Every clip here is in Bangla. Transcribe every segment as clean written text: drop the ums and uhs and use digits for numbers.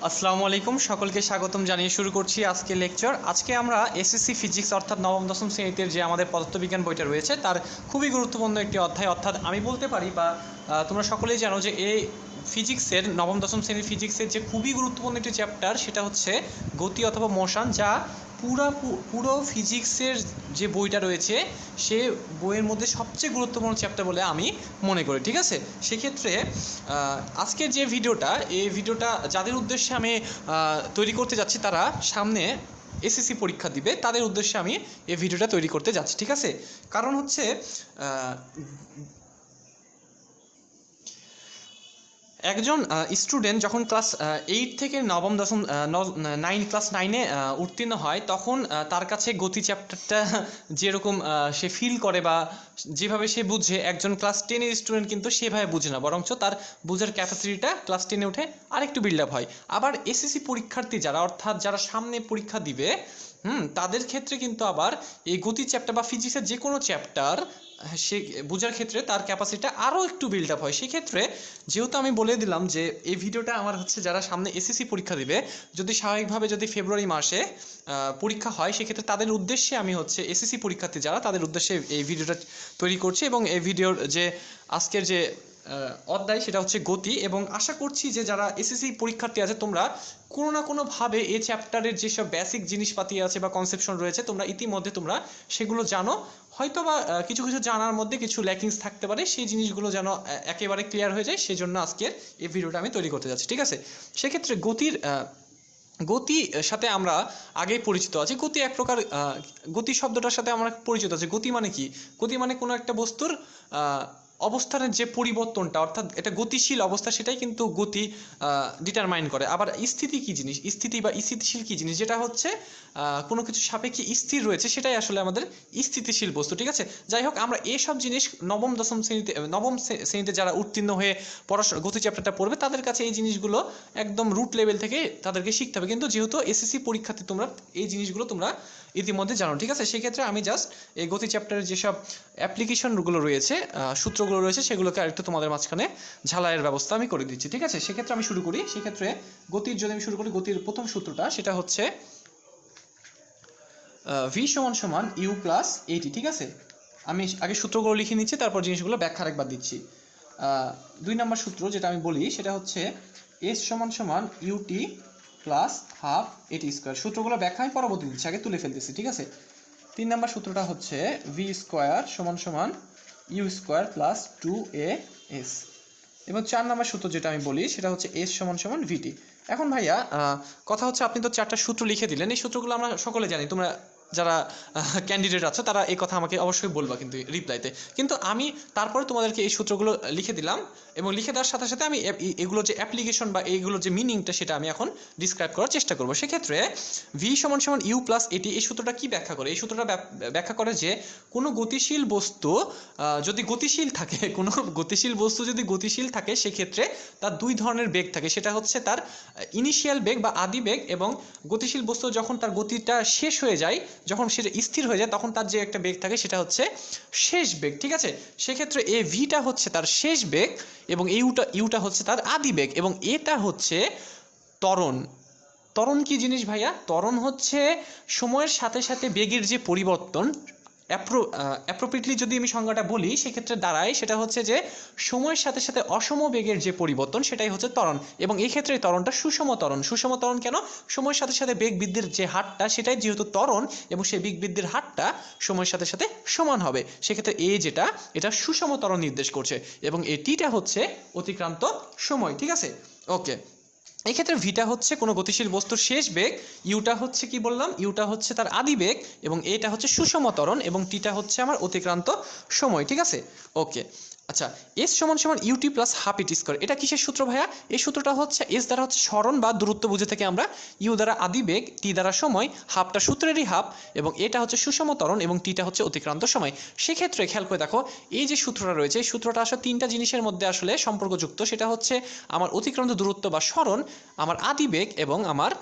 আসসালামু আলাইকুম, সকলকে স্বাগতম জানিয়ে শুরু করছি আজকের লেকচার। আজকে আমরা এসএসসি ফিজিক্স অর্থাৎ নবম দশম শ্রেণীতে যে আমাদের পদার্থবিজ্ঞান বইটা রয়েছে তার খুবই গুরুত্বপূর্ণ একটি অধ্যায়, অর্থাৎ আমি বলতে পারি বা তোমরা সকলেই জানো যে এই ফিজিক্সের নবম দশম শ্রেণীর ফিজিক্সের যে খুবই গুরুত্বপূর্ণ একটি চ্যাপ্টার সেটা হচ্ছে গতি অথবা মোশন, যা পুরো ফিজিক্সের যে বইটা রয়েছে সে বইয়ের মধ্যে সবচেয়ে গুরুত্বপূর্ণ চ্যাপ্টার বলে আমি মনে করি। ঠিক আছে, সেক্ষেত্রে আজকের যে ভিডিওটা, এই ভিডিওটা যাদের উদ্দেশ্যে আমি তৈরি করতে যাচ্ছি তারা সামনে এসএসসি পরীক্ষা দিবে, তাদের উদ্দেশ্যে আমি এই ভিডিওটা তৈরি করতে যাচ্ছি। ঠিক আছে, কারণ হচ্ছে একজন স্টুডেন্ট যখন ক্লাস 8 থেকে নবম দশম 9 ক্লাস 9-এ উত্তীর্ণ হয় তখন তার কাছে গতি চ্যাপ্টারটা যেরকম সে ফিল করে বা যেভাবে সে বুঝে, একজন ক্লাস 10-এর স্টুডেন্ট কিন্তু সেভাবে বুঝে না, বরঞ্চ তার বোঝার ক্যাপাসিটিটা ক্লাস 10-এ উঠে আরেকটু বিল্ড আপ হয়। আবার এসএসসি পরীক্ষার্থী যারা, অর্থাৎ যারা সামনে পরীক্ষা দিবে তাদের ক্ষেত্রে কিন্তু আবার এই গতি চ্যাপ্টার বা ফিজিক্সের যে কোনো চ্যাপ্টার সে বোঝার ক্ষেত্রে তার ক্যাপাসিটিটা আরও একটু বিল্ড আপ হয়। সেক্ষেত্রে যেহেতু আমি বলে দিলাম যে এই ভিডিওটা আমার হচ্ছে যারা সামনে এসএসসি পরীক্ষা দিবে, যদি স্বাভাবিকভাবে যদি ফেব্রুয়ারি মাসে পরীক্ষা হয়, সেক্ষেত্রে তাদের উদ্দেশ্যে আমি হচ্ছে এসএসসি পরীক্ষার্থী যারা তাদের উদ্দেশ্যে এই ভিডিওটা তৈরি করছি। এবং এই ভিডিওর যে আজকের যে অধ্যায় সেটা হচ্ছে গতি, এবং আশা করছি যে যারা এসএসসি পরীক্ষার্থী আছে তোমরা কোনো না কোনোভাবে এই চ্যাপ্টারের যেসব বেসিক জিনিসপাতি আছে বা কনসেপশন রয়েছে তোমরা ইতিমধ্যে তোমরা সেগুলো জানো। হয়তো বা কিছু কিছু জানার মধ্যে কিছু ল্যাকিংস থাকতে পারে, সেই জিনিসগুলো যেন একেবারে ক্লিয়ার হয়ে যায়, সেই জন্য আজকের এই ভিডিওটা আমি তৈরি করতে যাচ্ছি। ঠিক আছে, সেক্ষেত্রে গতির সাথে আমরা আগেই পরিচিত আছি। গতি এক প্রকার, গতি শব্দটার সাথে আমরা পরিচিত আছি। গতি মানে কি? গতি মানে কোনো একটা বস্তুর অবস্থানের যে পরিবর্তনটা, অর্থাৎ এটা গতিশীল অবস্থা, সেটাই কিন্তু গতি ডিটারমাইন করে। আবার স্থিতি কি জিনিস, স্থিতি বা স্থিতিশীল কি জিনিস, যেটা হচ্ছে কোনো কিছু সাপেক্ষে স্থির রয়েছে, সেটাই আসলে আমাদের স্থিতিশীল বস্তু। ঠিক আছে, যাই হোক, আমরা এসব জিনিস নবম শ্রেণীতে যারা উত্তীর্ণ হয়ে পড়াশোনা গতি চ্যাপ্টারটা পড়বে তাদের কাছে এই জিনিসগুলো একদম রুট লেভেল থেকে তাদেরকে শিখতে হবে। কিন্তু যেহেতু এসএসসি পরীক্ষাতে তোমরা এই জিনিসগুলো তোমরা ইতিমধ্যে জানো। ঠিক আছে, সেক্ষেত্রে আমি জাস্ট এই গতি চ্যাপ্টারের যেসব অ্যাপ্লিকেশনগুলো রয়েছে, সূত্রগুলো রয়েছে, সেগুলোকে আরেকটু তোমাদের মাঝখানে ঝালাইয়ের ব্যবস্থা আমি করে দিচ্ছি। ঠিক আছে, সেক্ষেত্রে আমি শুরু করি। সেক্ষেত্রে গতির যদি আমি শুরু করি, গতির প্রথম সূত্রটা সেটা হচ্ছে ভি সমান সমান ইউ প্লাস এটি। ঠিক আছে, আমি আগে সূত্রগুলো লিখে নিচ্ছি, তারপর জিনিসগুলো ব্যাখ্যা আরেকবার দিচ্ছি। 2 নম্বর সূত্র যেটা আমি বলি সেটা হচ্ছে এস সমান সমান ইউটি প্লাস হাফ এটি স্কোয়ার। সূত্রগুলো ব্যাখ্যা আমি পরবর্তী দিচ্ছি, আগে তুলে ফেলতেছি। ঠিক আছে, 3 নম্বর সূত্রটা হচ্ছে ভি স্কোয়ার সমান সমান you square plus 2a S. এবং 4 নম্বর সূত্র যেটা আমি বলি সেটা হচ্ছে এস সমান সমান ভিটি। এখন ভাইয়া কথা হচ্ছে, আপনি তো 4টা সূত্র লিখে দিলেন, এই সূত্রগুলো আমরা সকলে জানি, তোমরা যারা ক্যান্ডিডেট আছো তারা এই কথা আমাকে অবশ্যই বলবা কিন্তু রিপ্লাইতে। কিন্তু আমি তারপরে তোমাদেরকে এই সূত্রগুলো লিখে দিলাম, এবং লিখে দেওয়ার সাথে সাথে আমি এগুলো যে অ্যাপ্লিকেশন বা এইগুলো যে মিনিংটা সেটা আমি এখন ডিসক্রাইব করার চেষ্টা করবো। সেক্ষেত্রে ভি সমান সমান ইউ প্লাস এটি, এই সূত্রটা কি ব্যাখ্যা করে? এই সূত্রটা ব্যাখ্যা করে যে কোনো গতিশীল বস্তু যদি গতিশীল থাকে, কোনো গতিশীল বস্তু যদি গতিশীল থাকে, সেক্ষেত্রে তার 2 ধরনের বেগ থাকে। সেটা হচ্ছে তার ইনিশিয়াল বেগ বা আদি বেগ, এবং গতিশীল বস্তু যখন তার গতিটা শেষ হয়ে যায়, যখন সেটা স্থির হয়ে যায়, তখন তার যে একটা বেগ থাকে সেটা হচ্ছে শেষ বেগ। ঠিক আছে, সেক্ষেত্রে এ ভিটা হচ্ছে তার শেষ বেগ, এবং ইউটা হচ্ছে তার আদি বেগ, এবং এটা হচ্ছে ত্বরণ। ত্বরণ কি জিনিস ভাইয়া? ত্বরণ হচ্ছে সময়ের সাথে সাথে বেগের যে পরিবর্তন। অ্যাপ্রোপ্রিয়েটলি যদি আমি সংজ্ঞাটা বলি, সেক্ষেত্রে দাঁড়ায় সেটা হচ্ছে যে সময়ের সাথে সাথে অসম বেগের যে পরিবর্তন, সেটাই হচ্ছে ত্বরণ। এবং এই ক্ষেত্রে ত্বরণটা সুষম ত্বরণ। সুষম ত্বরণ কেন? সময়ের সাথে সাথে বেগ বৃদ্ধির যে হারটা, সেটাই যেহেতু ত্বরণ, এবং সেই বেগ বৃদ্ধির হারটা সময়ের সাথে সাথে সমান হবে, সেক্ষেত্রে এটা সুষম ত্বরণ নির্দেশ করছে, এবং এটিটা হচ্ছে অতিক্রান্ত সময়। ঠিক আছে, ওকে। এই ক্ষেত্রে ভিটা হচ্ছে কোনো গতিশীল বস্তুর শেষ বেগ, ইউটা হচ্ছে কি বললাম, ইউটা হচ্ছে তার আদি বেগ, এবং এটা হচ্ছে সুষম ত্বরণ, এবং টিটা হচ্ছে আমার অতিক্রান্ত সময়। ঠিক আছে, ওকে। আচ্ছা, এস সমান সমান ইউটি প্লাস হাফ ইটি স্কোয়ার, এটা কিসের সূত্র ভাইয়া? এই সূত্রটা হচ্ছে এস দ্বারা হচ্ছে সরণ বা দূরত্ব বুঝে থেকে আমরা, ইউ দ্বারা আদি বেগ, টি দ্বারা সময়, হাফটা সূত্রেরই হাফ, এবং এটা হচ্ছে সুষম ত্বরণ, এবং টিটা হচ্ছে অতিক্রান্ত সময়। সেক্ষেত্রে খেয়াল করে দেখো, এই যে সূত্রটা রয়েছে, এই সূত্রটা আসলে 3টা জিনিসের মধ্যে আসলে সম্পর্কযুক্ত। সেটা হচ্ছে আমার অতিক্রান্ত দূরত্ব বা সরণ, আমার আদি বেগ, এবং আমার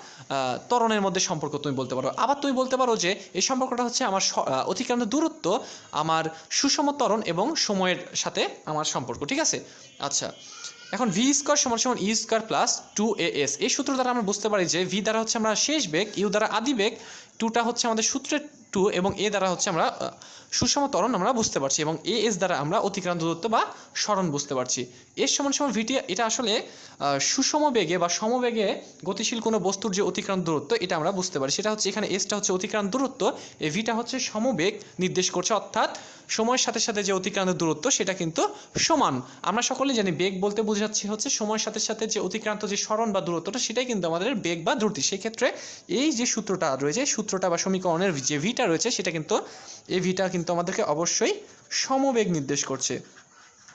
ত্বরণের মধ্যে সম্পর্ক তুমি বলতে পারো। আবার তুমি বলতে পারো যে এই সম্পর্কটা হচ্ছে আমার অতিক্রান্ত দূরত্ব, আমার সুষম ত্বরণ এবং সময়ের সাথে আমার সম্পর্ক। ঠিক আছে, আচ্ছা, এখন ভি স্কোয়ার সমান সমান ইউ স্কোয়ার প্লাস 2as, এই সূত্র দ্বারা আমরা বুঝতে পারি যে ভি দ্বারা হচ্ছে আমরা শেষ বেগ, ইউ দ্বারা আদি বেগ, 2টা হচ্ছে আমাদের সূত্রের 2 এবং এ দ্বারা হচ্ছে আমরা সুষম ত্বরণ আমরা বুঝতে পারছি এবং এস দ্বারা আমরা অতিক্রান্ত দূরত্ব বা সরণ বুঝতে পারছি। এস সমান সমান ভিটি, এটা আসলে সুষম বেগে বা সমবেগে গতিশীল কোনো বস্তুর যে অতিক্রান্ত দূরত্ব এটা আমরা বুঝতে পারি। সেটা হচ্ছে এখানে এসটা হচ্ছে অতিক্রান্ত দূরত্ব, এই ভিটা হচ্ছে সমবেগ নির্দেশ করছে, অর্থাৎ সময়ের সাথে সাথে যে অতিক্রান্ত দূরত্ব সেটা কিন্তু সমান। আমরা সকলেই জানি বেগ বলতে বোঝাচ্ছি হচ্ছে সময়ের সাথে সাথে যে অতিক্রান্ত যে সরণ বা দূরত্বটা সেটাই কিন্তু আমাদের বেগ বা দ্রুতি। সেক্ষেত্রে এই যে সূত্রটা রয়েছে, সূত্রটা বা সমীকরণের যে ভিটা রয়েছে সেটা কিন্তু এই ভিটা কিন্তু আমাদেরকে অবশ্যই সমবেগ নির্দেশ করছে।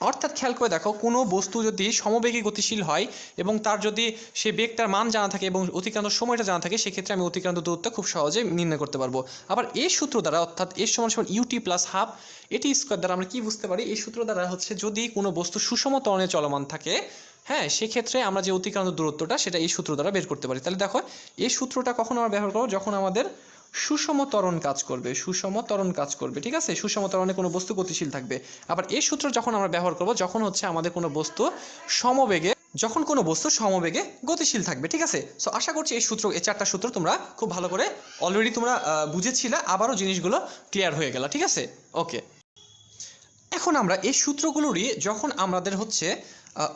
অর্থাৎ খেয়াল করে দেখো, কোনো বস্তু যদি সমবেগে গতিশীল হয় এবং তার যদি সে বেগটার মান জানা থাকে এবং অতিক্রান্ত সময়টা জানা থাকে, সেক্ষেত্রে আমি অতিক্রান্ত দূরত্ব খুব সহজে নির্ণয় করতে পারবো। আবার এই সূত্র দ্বারা, অর্থাৎ এর সমান সমান ইউটি প্লাস হাফ এটি স্কোয়ার দ্বারা আমরা কি বুঝতে পারি, এই সূত্র দ্বারা হচ্ছে যদি কোনো বস্তু সুষম ত্বরণে চলমান থাকে, হ্যাঁ, সেক্ষেত্রে আমরা যে অতিক্রান্ত দূরত্বটা সেটা এই সূত্র দ্বারা বের করতে পারি। তাহলে দেখো এই সূত্রটা কখন আমরা ব্যবহার করবো, যখন আমাদের সুষম ত্বরণ কাজ করবে, সুষম ত্বরণ কাজ করবে, ঠিক আছে, সুষম ত্বরণে কোনো বস্তু গতিশীল থাকবে। আবার এই সূত্র যখন আমরা ব্যবহার করব যখন হচ্ছে আমাদের কোনো বস্তু সমবেগে, যখন কোনো বস্তু সমবেগে গতিশীল থাকবে, ঠিক আছে। সো আশা করছি এই সূত্র, এই 4টা সূত্র তোমরা খুব ভালো করে অলরেডি তোমরা বুঝেছিলে, আবারও জিনিসগুলো ক্লিয়ার হয়ে গেল, ঠিক আছে। ওকে, এখন আমরা এই সূত্রগুলোরই যখন আমাদের হচ্ছে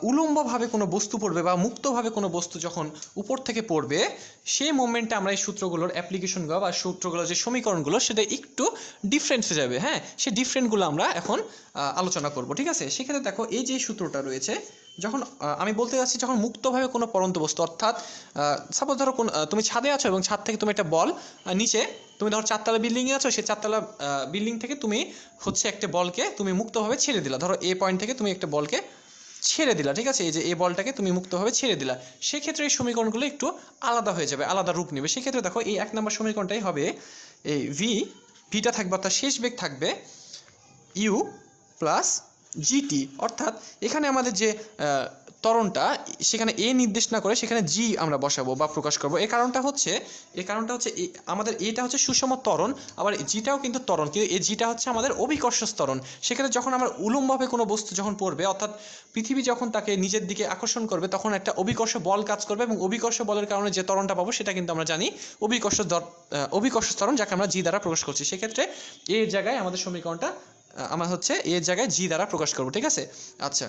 উলম্বভাবে কোনো বস্তু পড়বে বা মুক্তভাবে কোনো বস্তু যখন উপর থেকে পড়বে, সেই মোমেন্টে আমরা এই সূত্রগুলোর অ্যাপ্লিকেশনগুলো বা সূত্রগুলোর যে সমীকরণগুলো সেটা একটু ডিফারেন্ট হয়ে যাবে। হ্যাঁ, সেই ডিফারেন্টগুলো আমরা এখন আলোচনা করব, ঠিক আছে। সেক্ষেত্রে দেখো এই যে সূত্রটা রয়েছে, যখন আমি বলতে যাচ্ছি যখন মুক্তভাবে কোনো পড়ন্ত বস্তু, অর্থাৎ সাপোজ ধরো তুমি ছাদে আছো এবং ছাদ থেকে তুমি একটা বল নিচে, তুমি ধরো 4তলা বিল্ডিংয়ে আছো, সেই 4তলা বিল্ডিং থেকে তুমি হচ্ছে একটা বলকে তুমি মুক্তভাবে ছেড়ে দিলা, ধরো এ পয়েন্ট থেকে তুমি একটা বলকে ছেড়ে দিলা, ঠিক আছে, এই যে এই বলটাকে তুমি মুক্তভাবে ছেড়ে দিলা, সেক্ষেত্রে এই সমীকরণগুলো একটু আলাদা হয়ে যাবে, আলাদা রূপ নেবে। সেক্ষেত্রে দেখো এই 1 নম্বর সমীকরণটাই হবে এই ভিটা থাকবে, অর্থাৎ শেষ বেগ থাকবে ইউ প্লাস জিটি, অর্থাৎ এখানে আমাদের যে ত্বরণটা সেখানে এ নির্দেশ না করে সেখানে জি আমরা বসাবো বা প্রকাশ করব। এই কারণটা হচ্ছে আমাদের এটা হচ্ছে সুষম ত্বরণ, আবার জিটাও কিন্তু ত্বরণ, কিন্তু এই জিটা হচ্ছে আমাদের অভিকর্ষ ত্বরণ। সেক্ষেত্রে যখন আমরা উলম্বভাবে কোনো বস্তু যখন পড়বে, অর্থাৎ পৃথিবী যখন তাকে নিজের দিকে আকর্ষণ করবে, তখন একটা অভিকর্ষ বল কাজ করবে এবং অভিকর্ষ বলের কারণে যে ত্বরণটা পাবো সেটা কিন্তু আমরা জানি অভিকর্ষ ত্বরণ, যাকে আমরা জি দ্বারা প্রকাশ করছি। সেক্ষেত্রে এর জায়গায় আমাদের সমীকরণটা আমরা হচ্ছে এর জায়গায় জি দ্বারা প্রকাশ করব, ঠিক আছে। আচ্ছা,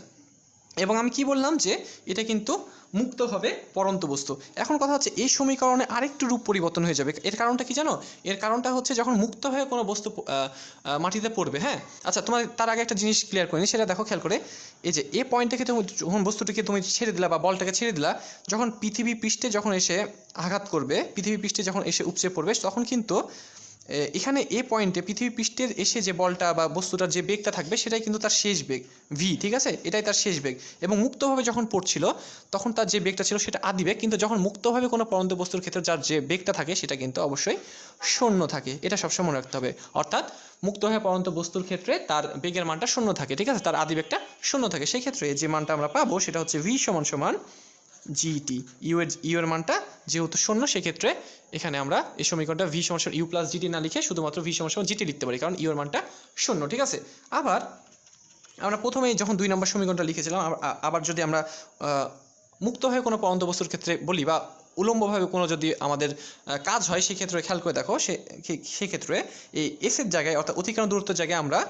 এবং আমি কি বললাম যে এটা কিন্তু মুক্তভাবে পড়ন্ত বস্তু। এখন কথা হচ্ছে এই সমীকরণে আরেকটু রূপ পরিবর্তন হয়ে যাবে। এর কারণটা কি জানো? এর কারণটা হচ্ছে যখন মুক্ত হয়ে কোনো বস্তু মাটিতে পড়বে, হ্যাঁ। আচ্ছা, তোমার তার আগে একটা জিনিস ক্লিয়ার করে নি, সেটা দেখো, খেয়াল করে। এই যে এ পয়েন্ট থেকে তুমি যখন বস্তুটিকে তুমি ছেড়ে দিলা বা বলটাকে ছেড়ে দিলা, যখন পৃথিবী পৃষ্ঠে যখন এসে আঘাত করবে, পৃথিবী পৃষ্ঠে যখন এসে উপচে পড়বে, তখন কিন্তু এখানে এ পয়েন্টে পৃথিবী পৃষ্ঠের এসে যে বলটা বা বস্তুটার যে বেগটা থাকবে সেটাই কিন্তু তার শেষ বেগ ভি, ঠিক আছে, এটাই তার শেষ বেগ। এবং মুক্তভাবে যখন পড়ছিল তখন তার যে বেগটা ছিল সেটা আদি বেগ, কিন্তু যখন মুক্তভাবে কোনো পড়ন্ত বস্তুর ক্ষেত্রে যার যে বেগটা থাকে সেটা কিন্তু অবশ্যই শূন্য থাকে, এটা সবসময় মনে রাখতে হবে। অর্থাৎ মুক্তভাবে পড়ন্ত বস্তুর ক্ষেত্রে তার বেগের মানটা শূন্য থাকে, ঠিক আছে, তার আদি বেগটা শূন্য থাকে। সেই ক্ষেত্রে যে মানটা আমরা পাবো সেটা হচ্ছে ভি সমান সমান জিটি, ইউ এর মানটা যেহেতু শূন্য, সেক্ষেত্রে এখানে আমরা এই সমীকরণটা ভি সমান ইউ প্লাস জিটি না লিখে শুধুমাত্র ভি সমান জিটি লিখতে পারি, কারণ ইউ এর মানটা শূন্য, ঠিক আছে। আবার আমরা প্রথমে যখন 2 নম্বর সমীকরণটা লিখেছিলাম, আবার যদি আমরা মুক্ত হয়ে কোনো পড়ন্ত বস্তুর ক্ষেত্রে বলি বা উলম্বভাবে কোনো যদি আমাদের কাজ হয়, সেক্ষেত্রে খেয়াল করে দেখো, সেক্ষেত্রে এই এস এর জায়গায়, অর্থাৎ অতিক্রান্ত দূরত্বের জায়গায় আমরা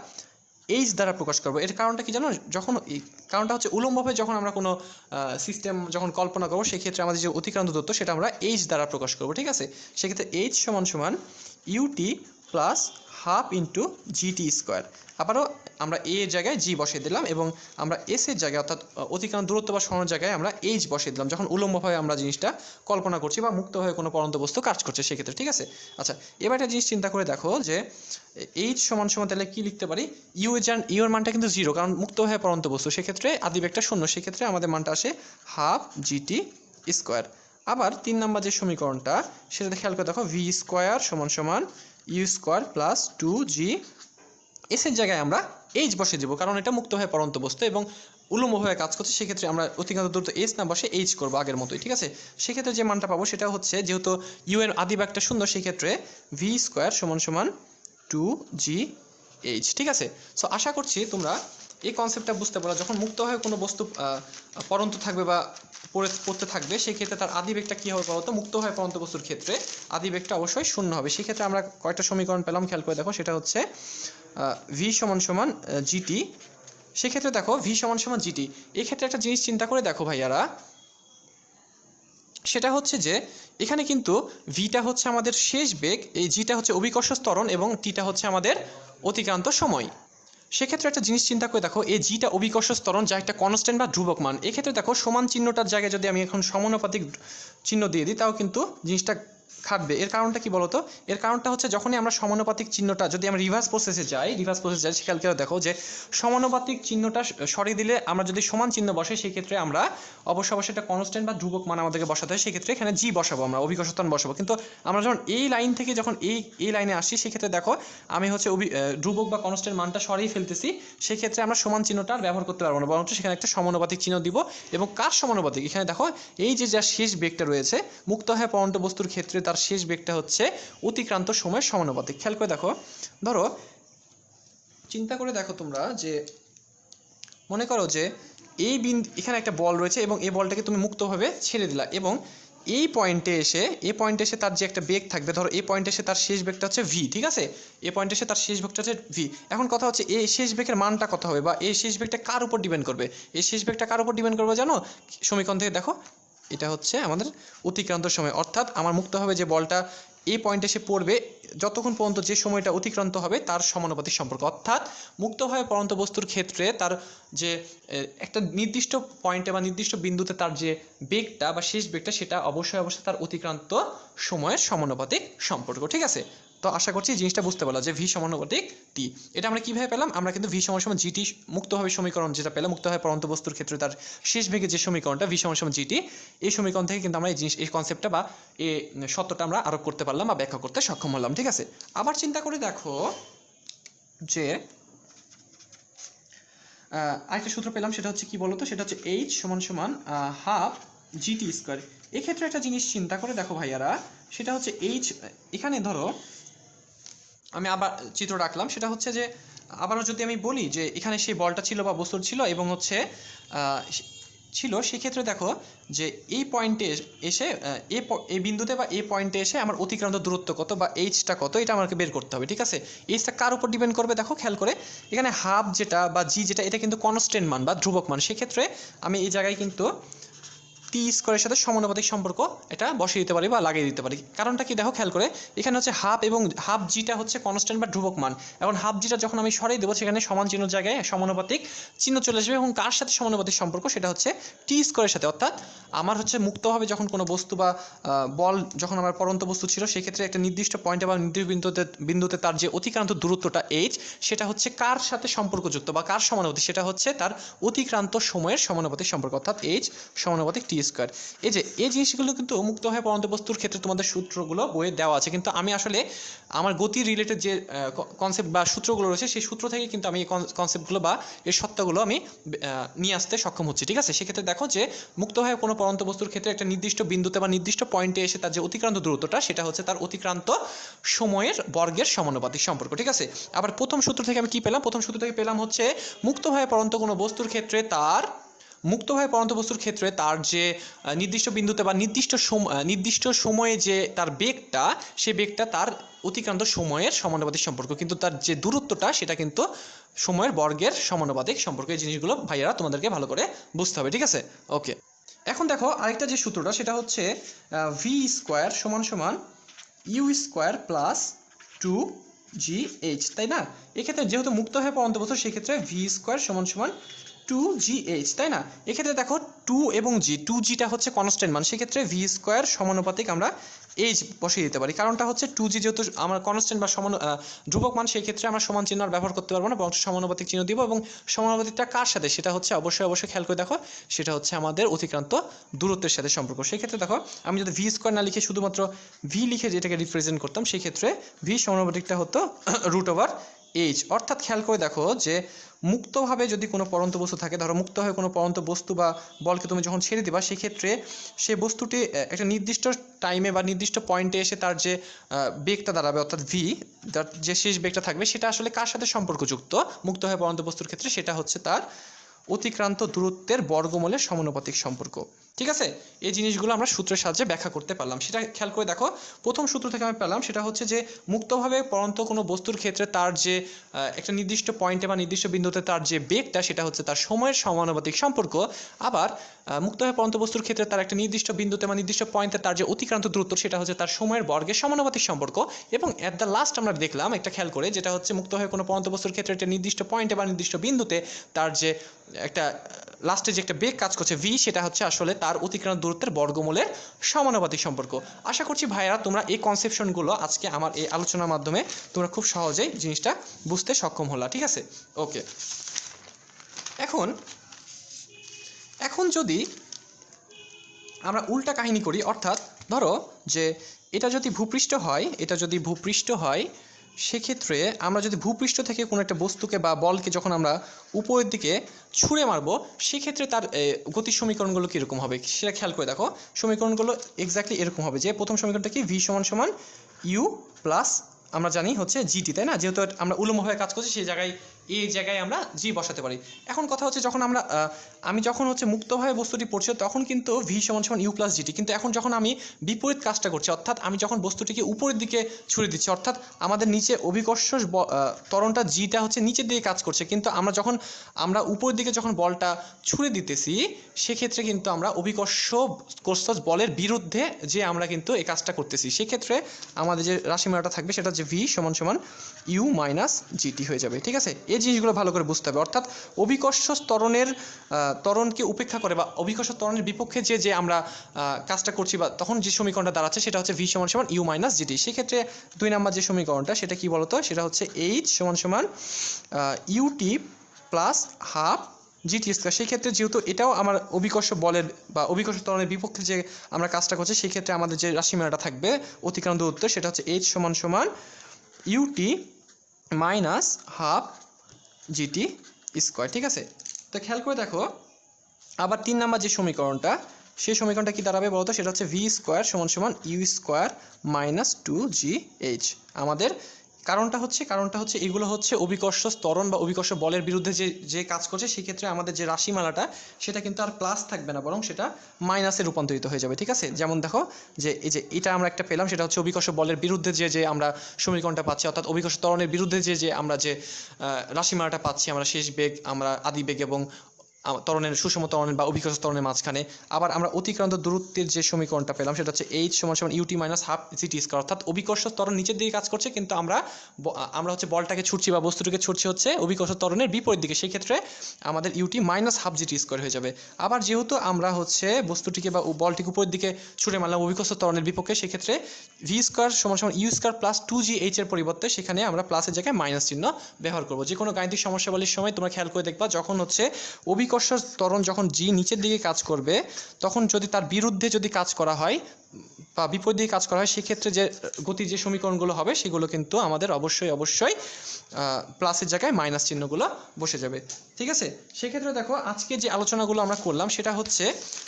এইচ দ্বারা প্রকাশ করবো। এর কারণটা কি জানো? যখন এই কারণটা হচ্ছে উলম্বভাবে যখন আমরা কোনো সিস্টেম যখন কল্পনা করবো, সেক্ষেত্রে আমাদের যে অতিক্রান্ত দূরত্ব সেটা আমরা এইচ দ্বারা প্রকাশ করবো, ঠিক আছে। সেক্ষেত্রে এইচ সমান সমান u t plus half into g t square. আবারও আমরা এ এর জায়গায় জি বসিয়ে দিলাম এবং আমরা এস এর জায়গায়, অর্থাৎ অতিক্রান্ত দূরত্ব বা সরণের জায়গায় আমরা এইচ বসিয়ে দিলাম, যখন উলম্বভাবে আমরা জিনিসটা কল্পনা করছি বা মুক্তভাবে কোনো পড়ন্ত বস্তু কাজ করছে সেক্ষেত্রে, ঠিক আছে। আচ্ছা, এবার একটা জিনিস চিন্তা করে দেখো যে এইচ সমান সমান তাহলে কি লিখতে পারি, ইউ এর মানটা কিন্তু 0, কারণ মুক্তভাবে পড়ন্ত বস্তু, সেক্ষেত্রে আদি বেগটা শূন্য, সেক্ষেত্রে আমাদের মানটা আসে হাফ জিটি স্কোয়ার। আবার 3 নম্বর যে সমীকরণটা সেটাতে খেয়াল করে দেখো, ভি স্কোয়ার সমান সমান you square plus 2g, S এর জায়গায় আমরা এইচ বসে দেবো, কারণ এটা মুক্তভাবে পড়ন্ত বস্তু এবং উলম্বভাবে কাজ করছে, সেক্ষেত্রে আমরা অতিক্রান্ত দূরত্ব এস না বসে এইচ করবো আগের মতোই, ঠিক আছে। সেক্ষেত্রে যে মানটা পাবো সেটা হচ্ছে, যেহেতু ইউ এর আদি বেগটা শূন্য, সেক্ষেত্রে ভি স্কোয়ার সমান সমান 2gh, ঠিক আছে। সো আশা করছি তোমরা এই কনসেপ্টটা বুঝতে পারো, যখন মুক্তভাবে কোনো বস্তু পড়ন্ত থাকবে বা পড়তে থাকবে, সেই ক্ষেত্রে তার আদি বেগটা কী হবে বলতো? মুক্তভাবে পড়ন্ত বস্তুর ক্ষেত্রে আদি বেগটা অবশ্যই শূন্য হবে। সেক্ষেত্রে আমরা কয়টা সমীকরণ পেলাম খেয়াল করে দেখো, সেটা হচ্ছে ভি সমান সমান জিটি। সেক্ষেত্রে দেখো ভি সমান সমান জিটি, এক্ষেত্রে একটা জিনিস চিন্তা করে দেখো ভাইয়ারা, সেটা হচ্ছে যে এখানে কিন্তু ভিটা হচ্ছে আমাদের শেষ বেগ, এই জিটা হচ্ছে অভিকর্ষ ত্বরণ এবং টিটা হচ্ছে আমাদের অতিক্রান্ত সময়। সেক্ষেত্রে একটা জিনিস চিন্তা করে দেখো, এই জিটা অভিকর্ষ ত্বরণ যা একটা কনস্ট্যান্ট বা ধ্রুবক মান। এক্ষেত্রে দেখো সমান চিহ্নটার জায়গায় যদি আমি এখন সমানুপাতিক চিহ্ন দিয়ে দিই, তাও কিন্তু জিনিসটা খাটবে। এর কারণটা কি বলতো? এর কারণটা হচ্ছে যখনই আমরা সমানুপাতিক চিহ্নটা, যদি আমরা রিভার্স প্রসেসে যাই খেয়াল করে দেখো যে সমানুপাতিক চিহ্নটা সরিয়ে দিলে আমরা যদি সমান চিহ্ন বসাই, সেই ক্ষেত্রে আমরা অবশ্যই একটা কনস্ট্যান্ট বা ধ্রুবক মান আমাদেরকে বসাতে হয়। সেক্ষেত্রে এখানে জি বসাবো, আমরা অভিকর্ষ ত্বরণ বসাবো। কিন্তু আমরা যখন এই লাইন থেকে যখন এই লাইনে আসি, সেক্ষেত্রে দেখো আমি হচ্ছে ধ্রুবক বা কনস্ট্যান্ট মানটা সরিয়ে ফেলতেছি। সেক্ষেত্রে আমরা সমান চিহ্নটা আর ব্যবহার করতে পারবো না, বরং সেখানে একটা সমানুপাতিক চিহ্ন দিব। এবং কার সমানুপাতিক? এখানে দেখো এই যে যা শেষ বেগটা রয়েছে মুক্ত হয়ে পড়ন্ত বস্তুর ক্ষেত্রে, তার শেষ বেগটা হচ্ছে অতিক্রান্ত সময়ের সমানুপাতিক। খেয়াল করে দেখো, ধরো চিন্তা করে দেখো তোমরা, যে মনে করো যে এই এখানে একটা বল রয়েছে এবং এই বলটাকে তুমি মুক্তভাবে ছেড়ে দিলা, এবং এই পয়েন্টে এসে তার যে একটা বেগ থাকবে, ধরো এই পয়েন্টে এসে তার শেষ বেগটা হচ্ছে ভি, ঠিক আছে? এই পয়েন্টে এসে তার শেষ বেগটা হচ্ছে ভি। এখন কথা হচ্ছে এই শেষ বেগের মানটা কত হবে, বা এই শেষ বেগটা কার উপর ডিপেন্ড করবে? এই শেষ বেগটা কার উপর ডিপেন্ড করবে জানো? সমীকরণ থেকে দেখো, এটা হচ্ছে আমাদের অতিক্রান্ত সময়। অর্থাৎ আমার মুক্তভাবে যে বলটা এই পয়েন্টে এসে পড়বে, যতক্ষণ পর্যন্ত যে সময়টা অতিক্রান্ত হবে তার সমানুপাতিক সম্পর্ক। অর্থাৎ মুক্তভাবে পড়ন্ত বস্তুর ক্ষেত্রে তার যে একটা নির্দিষ্ট পয়েন্টে বা নির্দিষ্ট বিন্দুতে তার যে বেগটা বা শেষ বেগটা, সেটা অবশ্যই তার অতিক্রান্ত সময়ের সমানুপাতিক সম্পর্ক, ঠিক আছে? তো আশা করছি জিনিসটা বুঝতে পারলাম যে ভি সমানুপাতিক টি। এটা আমরা কিভাবে পেলাম? আমরা কিন্তু ভি সমান সমান জিটি মুক্তভাবে সমীকরণ যেটা পেলাম, মুক্তভাবে পড়ন্ত বস্তুর ক্ষেত্রে তার শেষ বেগে যে সমীকরণটা ভি সমান সমান জিটি, এই সমীকরণ থেকে কিন্তু আমরা এই কনসেপ্টটা বা এই সত্যটা আমরা আরোপ করতে পারলাম বা ব্যাখ্যা করতে সক্ষম হলাম, ঠিক আছে? আবার চিন্তা করে দেখো যে আরেকটা সূত্র পেলাম, সেটা হচ্ছে কি বলতো? সেটা হচ্ছে এইচ সমান সমান হাফ জিটি স্কোয়ার। এক্ষেত্রে একটা জিনিস চিন্তা করে দেখো ভাইয়ারা, সেটা হচ্ছে এইচ, এখানে ধরো আমি আবার চিত্র রাখলাম, সেটা হচ্ছে যে আবারও যদি আমি বলি যে এখানে সেই বলটা ছিল বা বস্তুর ছিল এবং হচ্ছে ছিল, সেক্ষেত্রে দেখো যে এই পয়েন্টে এসে এই বিন্দুতে বা এই পয়েন্টে এসে আমার অতিক্রান্ত দূরত্ব কত বা এইচটা কত, এটা আমাকে বের করতে হবে, ঠিক আছে? এইচটা কার উপর ডিপেন্ড করবে দেখো খেয়াল করে, এখানে হাফ যেটা বা জি যেটা, এটা কিন্তু কনস্ট্যান্ট মান বা ধ্রুবক মান। সেক্ষেত্রে আমি এই জায়গায় কিন্তু টি স্কোয়ারের সাথে সমানুপাতিক সম্পর্ক এটা বসিয়ে দিতে পারি বা লাগিয়ে দিতে পারি। কারণটা কি দেখো খেয়াল করে, এখানে হচ্ছে হাফ এবং হাফ জিটা হচ্ছে কনস্ট্যান্ট বা ধ্রুবক মান। এখন হাফ জিটা যখন আমি সরিয়ে দেবো, সেখানে সমান চিহ্ন জায়গায় সমানুপাতিক চিহ্ন চলে আসবে, এবং কার সাথে সমানুপাতিক সম্পর্ক? সেটা হচ্ছে টি স্কোয়ারের সাথে। অর্থাৎ আমার হচ্ছে মুক্তভাবে যখন কোনো বস্তু বা বল যখন আমার পড়ন্ত বস্তু ছিল, সেক্ষেত্রে একটা নির্দিষ্ট পয়েন্টে বা নির্দিষ্ট বিন্দুতে তার যে অতিক্রান্ত দূরত্বটা এইচ, সেটা হচ্ছে কার সাথে সম্পর্কযুক্ত বা কার সমানুপাতিক? সেটা হচ্ছে তার অতিক্রান্ত সময়ের সমানুপাতিক সম্পর্ক, অর্থাৎ এইচ সমানুপাতিক টি স্কোয়ার। এই জিনিসগুলো কিন্তু মুক্তভাবে পড়ন্ত বস্তুর ক্ষেত্রে তোমাদের সূত্রগুলো বইয়ে দেওয়া আছে, কিন্তু আমি আসলে আমার গতি রিলেটেড যে কনসেপ্ট বা সূত্রগুলো রয়েছে, সেই সূত্র থেকে কিন্তু আমি এই কনসেপ্টগুলো বা এর সত্যগুলো আমি নিয়ে আসতে সক্ষম হচ্ছি, ঠিক আছে? সেক্ষেত্রে দেখো যে মুক্তভাবে কোনো পড়ন্ত বস্তুর ক্ষেত্রে একটা নির্দিষ্ট বিন্দুতে বা নির্দিষ্ট পয়েন্টে এসে তার যে অতিক্রান্ত দূরত্বটা, সেটা হচ্ছে তার অতিক্রান্ত সময়ের বর্গের সমানুপাতিক সম্পর্ক, ঠিক আছে? আবার প্রথম সূত্র থেকে আমি কি পেলাম? প্রথম সূত্র থেকে পেলাম হচ্ছে মুক্তভাবে পড়ন্ত কোনো বস্তুর ক্ষেত্রে তার যে নির্দিষ্ট বিন্দুতে বা নির্দিষ্ট সময়ে যে তার বেগটা, সে বেগটা তার অতিক্রান্ত সময়ের সমানুপাতিক সম্পর্ক, কিন্তু তার যে দূরত্বটা সেটা কিন্তু সময়ের বর্গের সমানুপাতিক সম্পর্ক। এই জিনিসগুলো ভাইয়ারা তোমাদেরকে ভালো করে বুঝতে হবে, ঠিক আছে? ওকে, এখন দেখো আরেকটা যে সূত্রটা, সেটা হচ্ছে ভি স্কোয়ার সমান সমান ইউ স্কোয়ার প্লাস 2GH, তাই না? এক্ষেত্রে যেহেতু মুক্ত হয়ে পড়ন্ত বস্তু, সেক্ষেত্রে ভি স্কোয়ার সমান সমান 2GH, তাই না? এক্ষেত্রে দেখো 2 এবং জি, 2Gটা হচ্ছে কনস্ট্যান্ট মান, সেক্ষেত্রে ভি স্কোয়ার সমানুপাতিক আমরা এইচ বসিয়ে দিতে পারি। কারণটা হচ্ছে 2G যেহেতু আমার কনস্ট্যান্ট বা ধ্রুবক মান, সেই ক্ষেত্রে আমরা সমান চিহ্ন আর ব্যবহার করতে পারবো না, বরং সমানুপাতিক চিহ্ন দিব। এবং সমানুপাতিকটা কার সাথে? সেটা হচ্ছে অবশ্যই খেয়াল করে দেখো, সেটা হচ্ছে আমাদের অতিক্রান্ত দূরত্বের সাথে সম্পর্ক। সেক্ষেত্রে দেখো আমি যদি ভি স্কোয়ার না লিখে শুধুমাত্র ভি লিখে যেটাকে রিপ্রেজেন্ট করতাম, সেক্ষেত্রে ভি সমানুপাতিকটা হতো √/, এইচ, অর্থাৎ খেয়াল করে দেখো যে মুক্তভাবে যদি কোনো পড়ন্ত বস্তু থাকে, ধরো মুক্ত হয়ে কোনো পড়ন্ত বস্তু বা বলকে তুমি যখন ছেড়ে দিবা, সেক্ষেত্রে সেই বস্তুটি একটা নির্দিষ্ট টাইমে বা নির্দিষ্ট পয়েন্টে এসে তার যে বেগটা দাঁড়াবে অর্থাৎ ভি, তার যে শেষ বেগটা থাকবে সেটা আসলে কার সাথে সম্পর্কযুক্ত মুক্ত হয়ে পড়ন্ত বস্তুর ক্ষেত্রে, সেটা হচ্ছে তার অতিক্রান্ত দূরত্বের বর্গমূলের সমানুপাতিক সম্পর্ক। ঠিক আছে, এই জিনিসগুলো আমরা সূত্রের সাহায্যে ব্যাখ্যা করতে পারলাম। সেটা খেয়াল করে দেখো, প্রথম সূত্র থেকে আমি পেলাম সেটা হচ্ছে যে মুক্তভাবে পড়ন্ত কোনো বস্তুর ক্ষেত্রে তার যে একটা নির্দিষ্ট পয়েন্টে বা নির্দিষ্ট বিন্দুতে তার যে বেগটা, সেটা হচ্ছে তার সময়ের সমানুপাতিক সম্পর্ক। আবার মুক্তভাবে পড়ন্ত বস্তুর ক্ষেত্রে তার একটা নির্দিষ্ট বিন্দুতে বা নির্দিষ্ট পয়েন্টে তার যে অতিক্রান্ত দূরত্ব, সেটা হচ্ছে তার সময়ের বর্গের সমানুপাতিক সম্পর্ক। এবং অ্যাট দ্য লাস্ট আমরা দেখলাম একটা খেয়াল করে, যেটা হচ্ছে মুক্ত হয়ে কোনো পড়ন্ত বস্তুর ক্ষেত্রে একটা নির্দিষ্ট পয়েন্টে বা নির্দিষ্ট বিন্দুতে তার যে একটা লাস্টে যে একটা বেগ কাজ করছে ভি, সেটা হচ্ছে আসলে তার অতিক্রান্ত দূরত্বের বর্গমূলের সমানুপাতিক সম্পর্ক। আশা করছি ভাইয়েরা তোমরা এই কনসেপশনগুলো আজকে আমার এই আলোচনার মাধ্যমে তোমরা খুব সহজেই জিনিসটা বুঝতে সক্ষম হলা। ঠিক আছে, ওকে। এখন যদি আমরা উল্টা কাহিনী করি, অর্থাৎ ধরো যে এটা যদি ভূপৃষ্ঠ হয়, সেক্ষেত্রে আমরা যদি ভূপৃষ্ঠ থেকে কোনো একটা বস্তুকে বা বলকে যখন আমরা উপরের দিকে ছুঁড়ে মারবো, সেক্ষেত্রে তার গতির সমীকরণগুলো কীরকম হবে সেটা খেয়াল করে দেখো। সমীকরণগুলো এক্স্যাক্টলি এরকম হবে যে প্রথম সমীকরণটা কি, ভি সমান সমান ইউ প্লাস আমরা জানি হচ্ছে জিটি, তাই না? যেহেতু আমরা উলম্বভাবে কাজ করছি, সেই জায়গায় এই জায়গায় আমরা জি বসাতে পারি। এখন কথা হচ্ছে যখন আমি যখন হচ্ছে মুক্তভাবে বস্তুটি পড়ছে, তখন কিন্তু ভি সমান সমান ইউ প্লাস জিটি, কিন্তু এখন যখন আমি বিপরীত কাজটা করছি, অর্থাৎ আমি যখন বস্তুটিকে উপরের দিকে ছুড়ে দিচ্ছি, অর্থাৎ আমাদের নিচে অভিকর্ষ ত্বরণটা জিটা হচ্ছে নিচের দিকে কাজ করছে, কিন্তু আমরা উপরের দিকে যখন বলটা ছুড়ে দিতেছি, সেক্ষেত্রে কিন্তু আমরা অভিকর্ষ বলের বিরুদ্ধে যে আমরা কিন্তু এই কাজটা করতেছি। সেক্ষেত্রে আমাদের যে রাশিমালাটা থাকবে সেটা হচ্ছে ভি সমান সমান ইউ মাইনাস জিটি হয়ে যাবে। ঠিক আছে, এই জিনিসগুলো ভালো করে বুঝতে হবে। অর্থাৎ অভিকর্ষ ত্বরণকে উপেক্ষা করে বা অভিকর্ষ ত্বরণের বিপক্ষে যে আমরা কাজটা করছি, বা তখন যে সমীকরণটা দাঁড়াচ্ছে সেটা হচ্ছে ভি সমান সমান ইউ মাইনাস জিটি। সেক্ষেত্রে 2 নম্বর যে সমীকরণটা সেটা কি বলতো, সেটা হচ্ছে এইচ সমান সমান u t plus half g t square. সেই ক্ষেত্রে যেহেতু এটাও আমার অভিকর্ষ বলের বা অভিকর্ষ ত্বরণের বিপক্ষে যে আমরা কাজটা করছি, সেই ক্ষেত্রে আমাদের যে রাশিমালাটা থাকবে অতিক্রান্ত দূরত্ব, সেটা হচ্ছে এইচ সমান সমান u t minus half g t square. ঠিক আছে, তো খেয়াল করে দেখো, আবার 3 নম্বর যে সমীকরণটা, সেই সমীকরণটা কি দাঁড়াবে বলতো, সেটা হচ্ছে ভি স্কোয়ার সমান সমান ইউ স্কোয়ার মাইনাস 2GH। আমাদের কারণটা হচ্ছে এগুলো হচ্ছে অভিকর্ষ ত্বরণ বা অভিকর্ষ বলের বিরুদ্ধে যে কাজ করছে, সেক্ষেত্রে আমাদের যে রাশিমালাটা সেটা কিন্তু আর প্লাস থাকবে না, বরং সেটা মাইনাসে রূপান্তরিত হয়ে যাবে। ঠিক আছে, যেমন দেখো যে এই যে এটা আমরা একটা পেলাম, সেটা হচ্ছে অভিকর্ষ বলের বিরুদ্ধে যে আমরা সমীকরণটা পাচ্ছি, অর্থাৎ অভিকর্ষ ত্বরণের বিরুদ্ধে যে আমরা যে রাশিমালাটা পাচ্ছি, আমরা শেষ বেগ, আমরা আদি বেগ এবং ত্বরণের সুষম ত্বরণের বা অভিকর্ষ ত্বরণের মাঝখানে। আবার আমরা অতিক্রান্ত দূরত্বের যে সমীকরণটা পেলাম, সেটা হচ্ছে এইচ সমান সমান u t minus half g t square, অর্থাৎ অভিকর্ষ ত্বরণ নিচের দিকে কাজ করছে, কিন্তু আমরা হচ্ছে বলটাকে ছুটছি বা বস্তুটিকে ছুটছি হচ্ছে অভিকর্ষ ত্বরণের বিপরীত দিকে, সেই ক্ষেত্রে আমাদের u t minus half g t square হয়ে যাবে। আবার যেহেতু আমরা হচ্ছে বস্তুটিকে বা বলটিকে উপরের দিকে ছুটে মারলাম অভিকর্ষ ত্বরণের বিপক্ষে, সেক্ষেত্রে ভি স্কয়ার সমান সমান ইউ স্কয়ার প্লাস 2GH এর পরিবর্তে সেখানে আমরা প্লাসের জায়গায় মাইনাস চিহ্ন ব্যবহার করবো। যে কোনো গাণিতিক সমস্যাবলীর সময় তোমরা খেয়াল করে দেখবা, যখন হচ্ছে অভিকর্ষ ত্বরণ যখন জি নিচের দিকে কাজ করবে, তখন যদি তার বিরুদ্ধে যদি কাজ করা হয় বা বিপরীত দিকে কাজ করা হয়, সেক্ষেত্রে যে গতির যে সমীকরণগুলো হবে সেগুলো কিন্তু আমাদের অবশ্যই প্লাসের জায়গায় মাইনাস চিহ্নগুলো বসে যাবে। ঠিক আছে, সেক্ষেত্রে দেখো আজকে যে আলোচনাগুলো আমরা করলাম সেটা হচ্ছে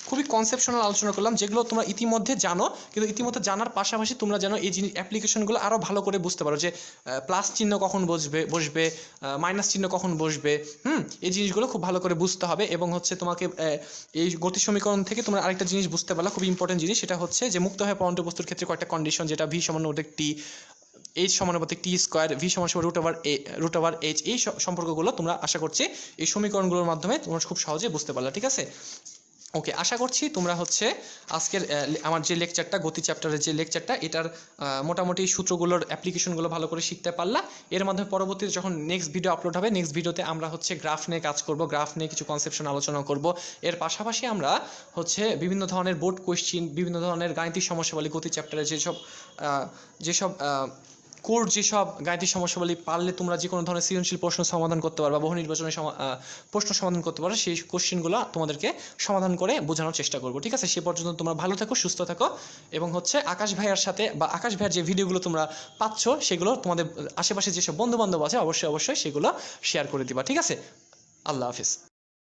খুবই কনসেপশনাল আলোচনা করলাম, যেগুলো তোমরা ইতিমধ্যে জানো, কিন্তু ইতিমধ্যে জানার পাশাপাশি তোমরা যেন এই জিনিস অ্যাপ্লিকেশনগুলো আরও ভালো করে বুঝতে পারো, যে প্লাস চিহ্ন কখন বসবে মাইনাস চিহ্ন কখন বসবে, এই জিনিসগুলো খুব ভালো করে বুঝতে হবে। এবং হচ্ছে তোমাকে এই গতি সমীকরণ থেকে তোমরা আরেকটা জিনিস বুঝতে পারলা, খুব ইম্পর্টেন্ট জিনিস, সেটা হচ্ছে যে মুক্ত হয়ে পড়ন্ত বস্তুর ক্ষেত্রে কয়েকটা কন্ডিশন, যেটা ভি সমানুপাতিক টি, এইচ সমানুপাতিক টি স্কোয়ার, ভি সমান রুট ওভার এইচ, এই সম্পর্কগুলো তোমরা আশা করছি এই সমীকরণগুলোর মাধ্যমে তোমরা খুব সহজে বুঝতে পারলা। ঠিক আছে, ওকে, আশা করছি তোমরা হচ্ছে আজকের আমার যে লেকচারটা, গতি চ্যাপ্টারের যে লেকচারটা, এটার মোটামুটি সূত্রগুলোর অ্যাপ্লিকেশনগুলো ভালো করে শিখতে পারলা। এর মাধ্যমে পরবর্তীতে যখন নেক্সট ভিডিও আপলোড হবে, নেক্সট ভিডিওতে আমরা হচ্ছে গ্রাফ নিয়ে কাজ করব, গ্রাফ নিয়ে কিছু কনসেপশন আলোচনা করব। এর পাশাপাশি আমরা হচ্ছে বিভিন্ন ধরনের বোর্ড কোয়েশ্চেন, বিভিন্ন ধরনের গাণিতিক সমস্যাবলী গতি চ্যাপ্টারে যেসব কোর যেসব গাণিতিক সমস্যাবলী পারলে তোমরা যে কোনো ধরনের সৃজনশীল প্রশ্ন সমাধান করতে পারবা, বহু নির্বাচনের প্রশ্ন সমাধান করতে পারো, সেই কোশ্চেনগুলো তোমাদেরকে সমাধান করে বোঝানোর চেষ্টা করবো। ঠিক আছে, সে পর্যন্ত তোমরা ভালো থাকো, সুস্থ থাকো, এবং হচ্ছে আকাশ ভাইয়ার সাথে বা আকাশ ভাইয়ার যে ভিডিওগুলো তোমরা পাচ্ছ সেগুলো তোমাদের আশেপাশে যেসব বন্ধু বান্ধব আছে অবশ্যই অবশ্যই সেগুলো শেয়ার করে দিবা। ঠিক আছে, আল্লাহ হাফিজ।